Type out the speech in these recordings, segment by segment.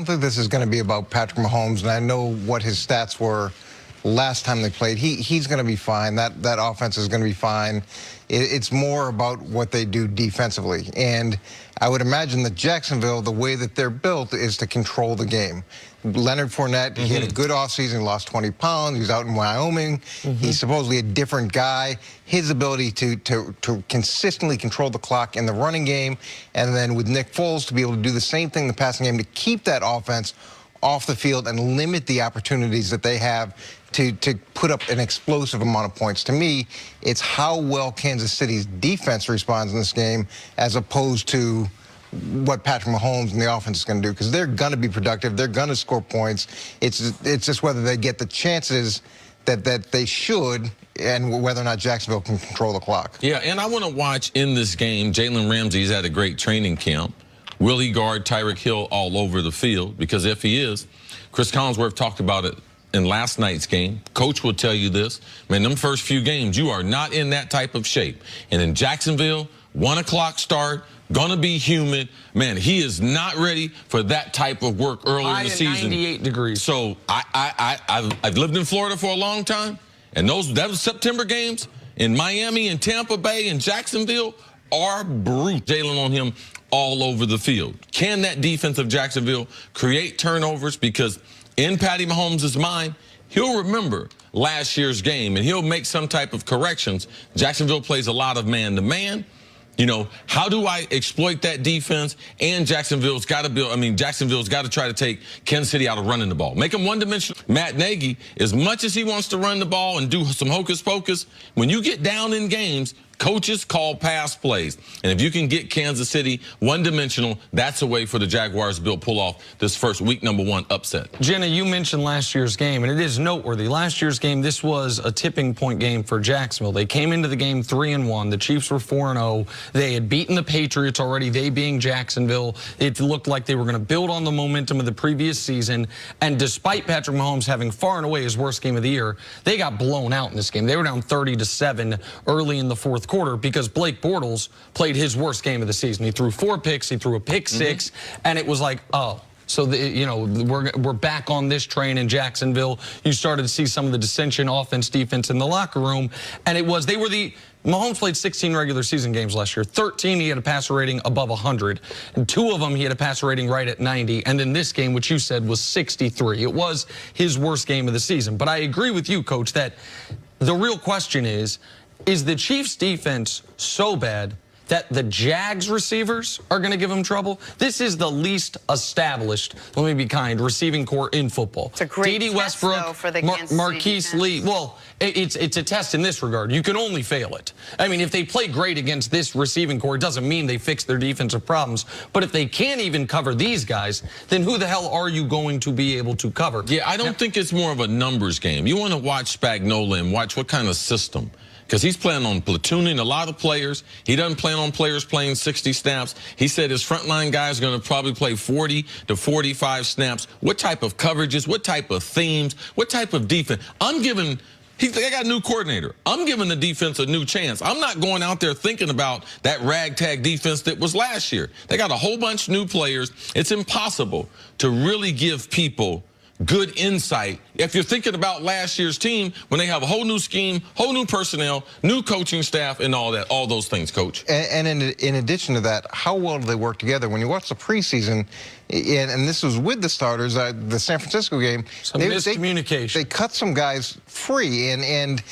don't think this is going to be about Patrick Mahomes, and I know what his stats were last time they played. He's going to be fine. That offense is going to be fine. It's more about what they do defensively. And I would imagine that Jacksonville, the way that they're built, is to control the game. Leonard Fournette, he had a good offseason, lost 20 pounds. He's out in Wyoming. He's supposedly a different guy. His ability to consistently control the clock in the running game, and then with Nick Foles to be able to do the same thing in the passing game, to keep that offense off the field and limit the opportunities that they have to put up an explosive amount of points. To me, it's how well Kansas City's defense responds in this game as opposed to what Patrick Mahomes and the offense is going to do, because they're going to be productive. They're going to score points. It's just whether they get the chances that they should, and whether or not Jacksonville can control the clock. Yeah, and I want to watch in this game, Jalen Ramsey's at a great training camp. Will he guard Tyreek Hill all over the field? Because if he is, Chris Collinsworth talked about it in last night's game. Coach will tell you this. Man, them first few games, you are not in that type of shape. And in Jacksonville, 1 o'clock start, gonna be humid. Man, he is not ready for that type of work early in the season. 98 degrees. So I've lived in Florida for a long time, and those September games in Miami and Tampa Bay and Jacksonville are brutal. Jalen on him all over the field. Can that defense of Jacksonville create turnovers? Because in Patty Mahomes' mind, he'll remember last year's game, and he'll make some type of corrections. Jacksonville plays a lot of man-to-man. You know, how do I exploit that defense? And Jacksonville's got to build. I mean, Jacksonville's got to try to take Kansas City out of running the ball. Make them one-dimensional. Matt Nagy, as much as he wants to run the ball and do some hocus-pocus, when you get down in games, coaches call pass plays. And if you can get Kansas City one-dimensional, that's a way for the Jaguars to pull off this first week #1 upset. Jenna, you mentioned last year's game, and it is noteworthy. Last year's game, this was a tipping point game for Jacksonville. They came into the game 3-1. The Chiefs were 4-0. They had beaten the Patriots already, they being Jacksonville. It looked like they were going to build on the momentum of the previous season. And despite Patrick Mahomes having far and away his worst game of the year, they got blown out in this game. They were down 30-7 early in the fourth quarter because Blake Bortles played his worst game of the season. He threw 4 picks, he threw a pick 6, and it was like, oh. So, you know, we're back on this train in Jacksonville. You started to see some of the dissension, offense, defense in the locker room, and Mahomes played 16 regular season games last year. 13, he had a passer rating above 100. And 2 of them, he had a passer rating right at 90. And then this game, which you said was 63. It was his worst game of the season. But I agree with you, Coach, that the real question is the Chiefs' defense so bad that the Jags receivers are going to give him trouble? This is the least established, let me be kind, receiving corps in football. It's a great Dede test, Westbrook, though, for the Kansas City Marquise defense. Lee. Well, it's a test in this regard. You can only fail it. I mean, if they play great against this receiving corps, it doesn't mean they fix their defensive problems. But if they can't even cover these guys, then who the hell are you going to be able to cover? Yeah, I don't think it's more of a numbers game. You want to watch Spagnuolo and watch what kind of system. Because he's planning on platooning a lot of players. He doesn't plan on players playing 60 snaps. He said his frontline guys are going to probably play 40 to 45 snaps. What type of coverages? What type of themes? What type of defense? I got a new coordinator. I'm giving the defense a new chance. I'm not going out there thinking about that ragtag defense that was last year. They got a whole bunch of new players. It's impossible to really give people good insight if you're thinking about last year's team when they have a whole new scheme, whole new personnel, new coaching staff, and all those things, Coach. And in addition to that, how well do they work together? When you watch the preseason, and this was with the starters, the San Francisco game, some miscommunication. They cut some guys free, and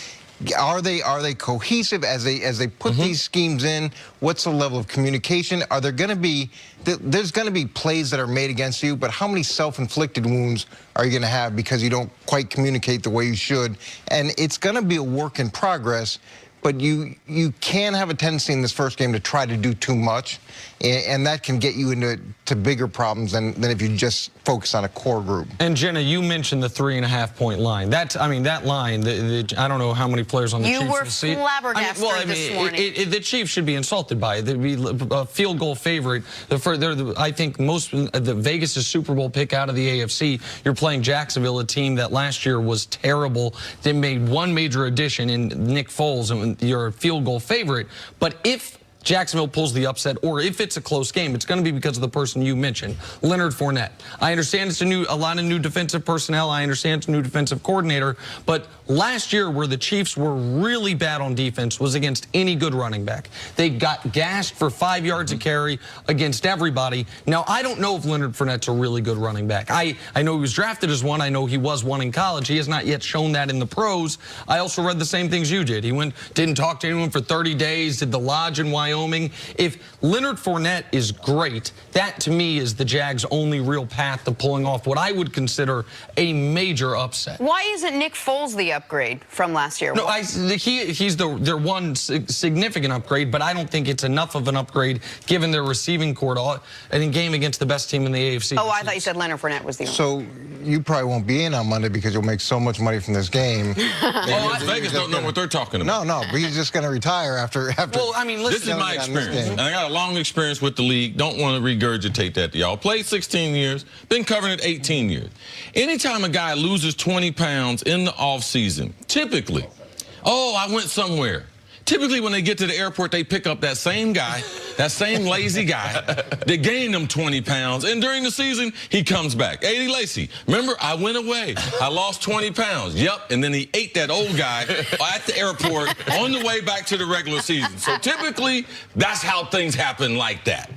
are they cohesive as they put these schemes in? What's the level of communication? Are there going to be there's going to be plays that are made against you, but how many self-inflicted wounds are you going to have because you don't quite communicate the way you should? And it's going to be a work in progress. But you can have a tendency in this first game to try to do too much, and that can get you into bigger problems than if you just focus on a core group. And Jenna, you mentioned the 3.5-point line. That line, I don't know how many players on the Chiefs will see. You were flabbergasted this morning. The Chiefs should be insulted by it. They'd be a field goal favorite. I think the Vegas' Super Bowl pick out of the AFC. You're playing Jacksonville, a team that last year was terrible. They made one major addition in Nick Foles, and you're a field goal favorite. But if Jacksonville pulls the upset, or if it's a close game, it's going to be because of the person you mentioned, Leonard Fournette. I understand it's a lot of new defensive personnel. I understand it's a new defensive coordinator. But last year, where the Chiefs were really bad on defense was against any good running back. They got gashed for 5 yards a carry against everybody. Now, I don't know if Leonard Fournette's a really good running back. I know he was drafted as one. I know he was one in college. He has not yet shown that in the pros. I also read the same things you did. He didn't talk to anyone for 30 days, did the lodge in Wyoming. If Leonard Fournette is great, that to me is the Jags' only real path to pulling off what I would consider a major upset. Why isn't Nick Foles the upgrade from last year? No, he's their one significant upgrade, but I don't think it's enough of an upgrade given their receiving corps in a game against the best team in the AFC. Oh, I thought you said Leonard Fournette was the only. So you probably won't be in on Monday because you'll make so much money from this game. Las Vegas don't know what they're talking about. No, but he's just going to retire after. Well, I mean, listen, this is my experience, and I got a long experience with the league. Don't want to regurgitate that to y'all. Played 16 years, been covering it 18 years. Anytime a guy loses 20 pounds in the offseason, typically, oh, I went somewhere. Typically, when they get to the airport, they pick up that same guy, that same lazy guy that gained them 20 pounds. And during the season, he comes back. A.D. Lacy, remember, I went away. I lost 20 pounds. Yep. And then he ate that old guy at the airport on the way back to the regular season. So typically, that's how things happen like that.